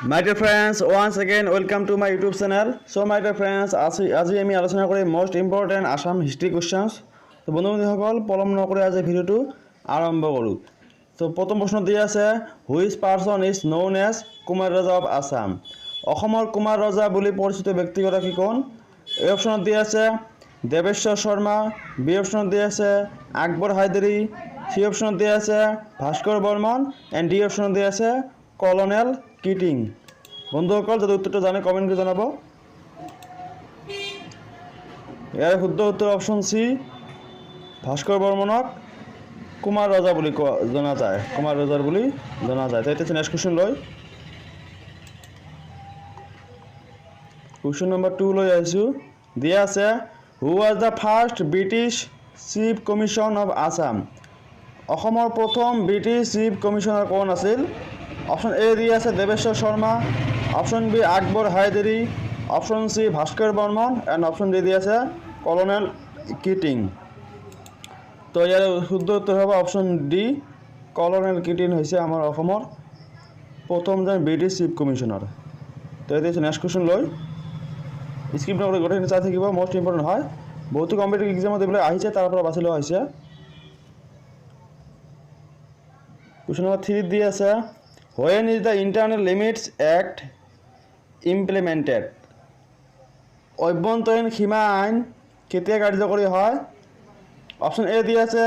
My dear friends, once again welcome to my YouTube channel. So my dear friends, আজি আমি আলোচনা কৰি most important Assam history questions. তো বন্ধুসকল পলম নকৰি আজি ভিডিওটো আৰম্ভ কৰোঁ। তো প্ৰথম প্ৰশ্ন দিয়া আছে which person is known as Kumar ৰজা of Assam? অসমৰ কুমাৰ ৰজা বুলি পৰিচিত ব্যক্তিগৰাকী কোন? এই অপচনত দিয়া আছে দেৱেশ্বৰ শৰ্মা, বি অপচনত দিয়া আছে আকবৰ হায়দৰী, সি অপচনত দিয়া আছে ভাস্কৰ বৰ্মন এণ্ড ডি অপচনত দিয়া আছে কলনেল কিটিং। বন্ধুসকল যদি উত্তৰটো জানে কমেণ্ট কৰি জনাব। ইয়াৰ শুদ্ধ উত্তৰ অপচন চি, ভাস্কৰ বৰ্মনক কুমাৰ ৰজা বুলি জনা যায়, কুমাৰ ৰজাৰ বুলি জনা যায়। এতিয়া নেক্সট কুৱেশ্যন লৈ কুৱেশ্যন নম্বৰ 2 লৈ আহিছোঁ। দিয়া আছে who was the first British chief commission of Assam? অসমৰ প্ৰথম ব্ৰিটিছ চিফ কমিশ্যনাৰ কোন আছিল? অপশ্যন এ দিয়া আছে Deveshwar Sharma, option B Akbar Hydari, option C Bhaskar Barman and option D দিয়া আছে কলনেল কিটিং। তো ইয়াৰ শুদ্ধ উত্তৰ হ'ব অপশ্যন ডি, কলনেল কিটিং হৈছে আমাৰ অসমৰ প্ৰথমজন ব্ৰিটিছ চিফ কমিশ্যনাৰ। তো এতিয়া নেক্সট কুৱেশ্যন লৈ স্ক্ৰিপ্ট নকৰি গোটেইখিনি চাই থাকিব, মষ্ট ইম্পৰ্টেণ্ট হয়। বহুতো কম্পিটিটিভ এক্সামত এইবিলাক আহিছে, তাৰ পৰা বাছি লোৱা হৈছে। কুৱেশ্যন নম্বৰ 3 দি আছে when is the Internal Limits Act implemented? অভ্যন্তৰীণ সীমা আইন কেতিয়া কাৰ্যকৰী হয়? অপশ্যন এ দি আছে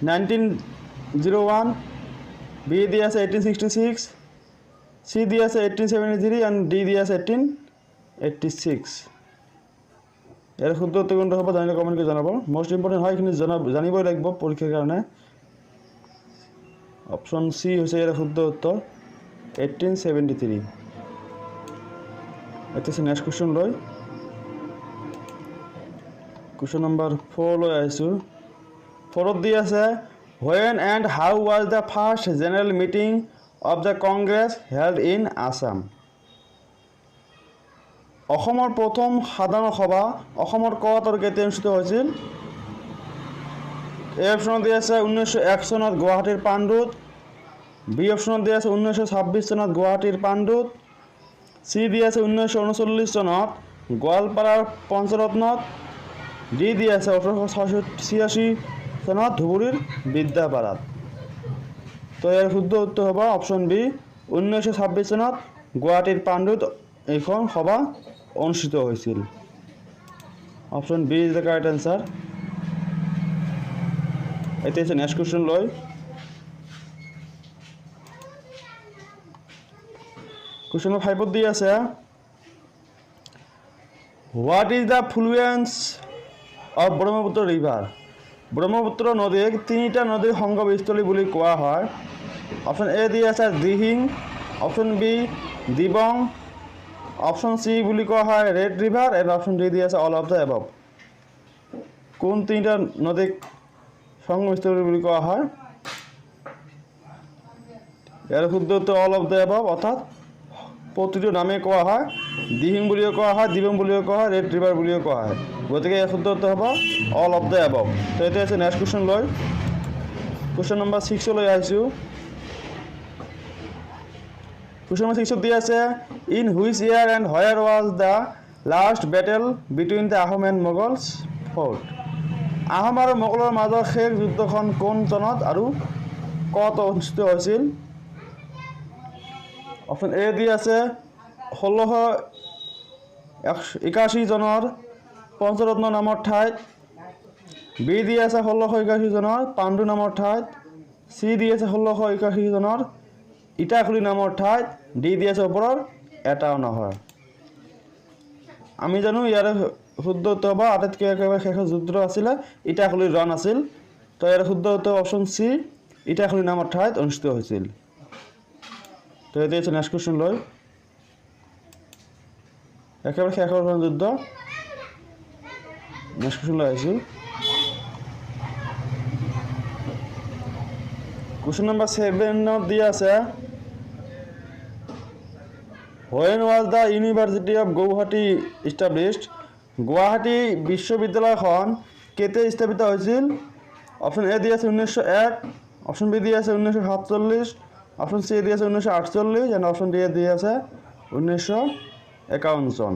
1901, বি দি আছে 1866, সি দি আছে 1873 এণ্ড ডি দি আছে 1886। ইয়াৰ শুদ্ধ উত্তৰ কোনটো হ'ব জানিলে কমেণ্ট কৰি জনাব। মষ্ট ইম্পৰ্টেণ্ট হয়, এইখিনি জানিবই লাগিব পৰীক্ষাৰ কাৰণে। অপশ্যন চি হৈছে ইয়াৰ শুদ্ধ উত্তৰ 1873। এতিয়া নেক্সট কুৱেশ্যন লৈ কুৱেশ্যন নম্বৰ 4 লৈ আহিছোঁ। 4ত দি আছে when and how was the first general meeting of the Congress held in Assam? অসমৰ প্ৰথম সাধাৰণ সভা অসমৰ ক'ত আৰু কেতিয়া অনুষ্ঠিত হৈছিল? এ অপশ্যনত দি আছে 1901 চনত গুৱাহাটীৰ পাণ্ডুত, বি অপশ্যনত দি আছে 1926 চনত গুৱাহাটীৰ পাণ্ডুত, চি দি আছে 1939 চনত গোৱালপাৰাৰ পঞ্চৰত্নত, ডি দি আছে 1886 চনত ধুবুৰীৰ বিদ্যাপাৰাত। তো ইয়াৰ শুদ্ধ উত্তৰ হ'ব অপশ্যন বি, 1926 চনত গুৱাহাটীৰ পাণ্ডুত এইখন সভা অনুষ্ঠিত হৈছিল। Option B is the correct answer. এতিয়া নেক্সট কুৱেশ্যন লৈ কুৱেশ্যন নম্বৰ 5ত দি আছে what is the fluence of Brahmaputra river? Brahmaputra নদীক 3টা নদীৰ সংগমস্থলী বুলি কোৱা হয়। অপশ্যন এ দি আছে Dihing, option B Dibang, option C বুলি কোৱা হয় red river and option D দি আছে অল অফ দ্য এবভ। কোন 3টা নদীক সংগমস্থলী বুলি কোৱা হয়? ইয়াৰ শুদ্ধ উত্তৰ অল অফ দ্য এবভ, অৰ্থাৎ প্ৰতিটো নামে কোৱা হয়। দিহিং বুলিও কোৱা হয়, দিবং বুলিও কোৱা হয়, ৰেড ৰিভাৰ বুলিও কোৱা হয়। গতিকে ইয়াৰ শুদ্ধ উত্তৰ হ'ব অল অফ দ্য এবভ। তো এতিয়া আছে নেক্সট কুৱেশ্যন লৈ কুৱেশ্যন নম্বৰ 6 লৈ আহিছোঁ। কুৱেশ্যন নম্বৰ 6ত দি আছে in which year and where was the last battle between the Ahom and Mughals fought? Ahom আৰু মোগলৰ মাজৰ শেষ যুদ্ধখন কোন চনত আৰু ক'ত অনুষ্ঠিত হৈছিল? অপশ্যন এ দি আছে 1681 চনৰ পঞ্চৰত্ন নামৰ ঠাইত, বি দি আছে 1681 চনৰ পাণ্ডু নামৰ ঠাইত, চি দি আছে 1681 চনৰ ইটাখুলি নামৰ ঠাইত, ডি দি আছে ওপৰৰ এটাও নহয়। আমি জানো ইয়াৰ শুদ্ধ উত্তৰ হ'ব আটাইতকৈ একেবাৰে শেষৰ যুদ্ধ আছিলে ইটাখুলিৰ ৰণ আছিল। তো ইয়াৰ শুদ্ধ উত্তৰ অপশ্যন চি, ইটাখুলি নামৰ ঠাইত অনুষ্ঠিত হৈছিল। তো এতিয়া নেক্সট কুৱেশ্যন লৈ একেবাৰে শেষৰ যুদ্ধ নেক্সট কুৱেশ্যন লৈ আহিছোঁ। কুৱেশ্যন নম্বৰ 7ত দি আছে when was the University of Guwahati established? Guwahati বিশ্ববিদ্যালয়খন কেতিয়া স্থাপিত হৈছিল? অপশ্যন এ দি আছে 1901, অপশ্যন বি দি আছে 1947, অপশন সি দিয়ে আছে 1948 এন্ড অপশন ডি দিয়ে আছে 1951 চন।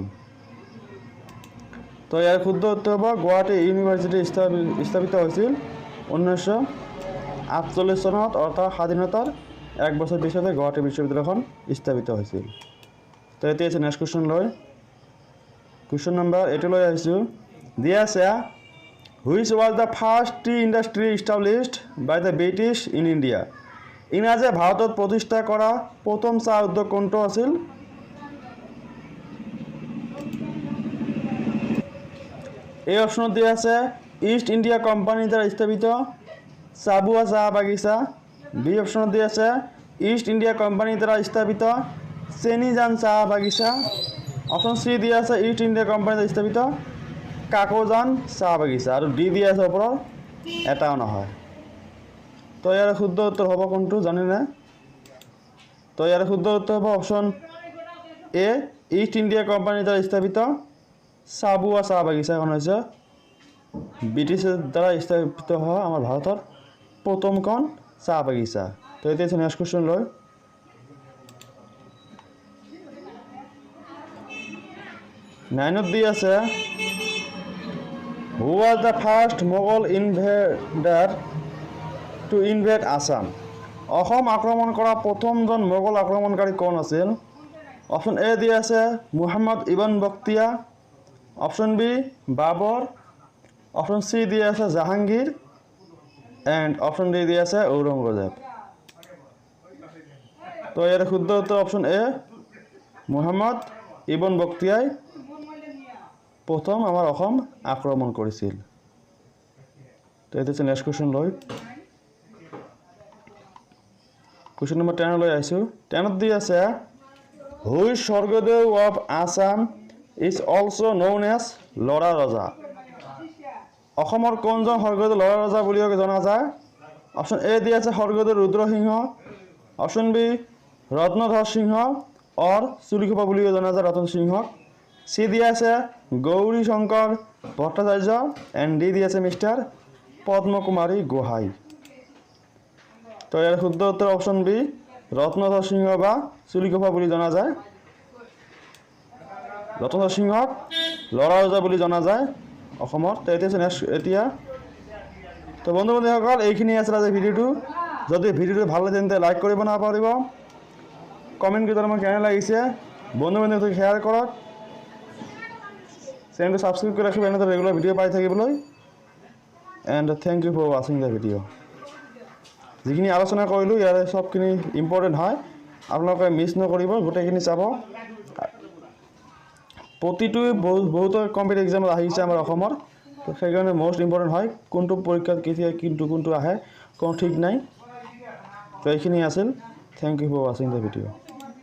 তো ইয়াৰ শুদ্ধ উত্তৰ হ'ব গুৱাহাটী ইউনিভাৰ্চিটি স্থাপিত হৈছিল 1948 চনত, অৰ্থাৎ স্বাধীনতাৰ এক বছৰ পিছতে গুৱাহাটী বিশ্ববিদ্যালয়খন স্থাপিত হৈছিল। তো এতিয়া আছে নেক্সট কুৱেশ্যন লৈ কুৱেশ্যন নম্বৰ 8 লৈ আহিছোঁ। দিয়া আছে which was the first tea industry established by the British in India. ইংৰাজে ভাৰতত প্ৰতিষ্ঠা কৰা প্ৰথম চাহ উদ্যোগ কোনটো আছিল? এই অপশ্যনত দিয়া আছে ইষ্ট ইণ্ডিয়া কোম্পানীৰ দ্বাৰা স্থাপিত চাবুৱা চাহ বাগিচা। বি অপশ্যনত দিয়া আছে ইষ্ট ইণ্ডিয়া কোম্পানীৰ দ্বাৰা স্থাপিত চেনিজান চাহ বাগিচা। অপশ্যন চি দিয়া আছে ইষ্ট ইণ্ডিয়া কোম্পানীৰ দ্বাৰা স্থাপিত কাকোজান চাহ বাগিচা, আৰু ডি দিয়া আছে ওপৰত এটাও নহয়। তো ইয়াৰ শুদ্ধ উত্তৰ হ'ব কোনটো জানেনে? তো ইয়াৰ শুদ্ধ উত্তৰ হ'ব অপশ্যন এ ইষ্ট ইণ্ডিয়া কোম্পানীৰ দ্বাৰা স্থাপিত চাবুৱা চাহ বাগিচাখন হৈছে ব্ৰিটিছৰ দ্বাৰা স্থাপিত হোৱা আমাৰ ভাৰতৰ প্ৰথমখন চাহ বাগিচা। তো এতিয়া নেক্সট কুৱেশ্যন লৈ নাইনত দি আছে who was the first Mughal invader to invade Assam. Assam আক্ৰমণ কৰা প্ৰথমজন মোগল আক্ৰমণকাৰী কোন আছিল? অপশ্যন এ দি আছে Muhammad Ibn Bakhtiyar, option B Babur, option C দি আছে জাহাংগীৰ এণ্ড অপশ্যন ডি দি আছে ঔৰংগজেব। তো ইয়াৰ শুদ্ধ উত্তৰ অপশ্যন এ মুহাম্মদ ইবন বখতিয়াই প্ৰথম আমাৰ অসম আক্ৰমণ কৰিছিল। তো এতিয়া নেক্সট কুৱেশ্যন লৈ কুৱেশ্যন নম্বৰ 10 লৈ আহিছোঁ। 10ত দি আছে which Swargadeo of Assam is also' known as Lora Raja. অসমৰ কোনজন স্বৰ্গদেউ লৰা ৰজা বুলিও জনা যায়? অপশ্যন এ দি আছে স্বৰ্গদেউ ৰুদ্ৰসিংহ, অপশ্যন বি ৰত্নধৰ সিংহ অৰ চুলিখোপা বুলিও জনা যায় ৰতন সিংহক, সি দি আছে গৌৰী শংকৰ ভট্টাচাৰ্য এণ্ড ডি দি আছে মিষ্টাৰ পদ্মকুমাৰী গোহাঁই। তো ইয়াৰ শুদ্ধ উত্তৰ অপশ্যন বি ৰত্নধৰ সিংহ বা চুলিখোপা বুলি জনা যায়। ৰত্নধৰ সিংহক লৰা ৰজা বুলি জনা যায় অসমৰ। তো এতিয়া তো বন্ধু বান্ধৱীসকল এইখিনি আছিল আজি ভিডিঅ'টো। যদি ভিডিঅ'টো ভাল লাগে তেন্তে লাইক কৰিব নাপাহৰিব, কমেণ্ট কৰি জনাব কেনে লাগিছে, বন্ধু বান্ধৱীক শ্বেয়াৰ কৰক, চেনেলটো ছাবস্ক্ৰাইব কৰি ৰাখিব এনেদৰে ৰেগুলাৰ ভিডিঅ' পাই থাকিবলৈ। এণ্ড থেংক ইউ ফৰ ৱাচিং দ্য ভিডিঅ'। যিখিনি আলোচনা কৰিলোঁ ইয়াৰে চবখিনি ইম্পৰ্টেণ্ট হয়, আপোনালোকে মিছ নকৰিব, গোটেইখিনি চাব। প্ৰতিটো বহুতো কম্পিটিটিভ এক্সামত আহিছে আমাৰ অসমৰ, তো সেইকাৰণে মষ্ট ইম্পৰ্টেণ্ট হয়। কোনটো পৰীক্ষাত কেতিয়া কোনটো আহে কোনো ঠিক নাই। তো এইখিনি আছিল। থেংক ইউ ফৰ ৱাচিং দ্য ভিডিঅ'।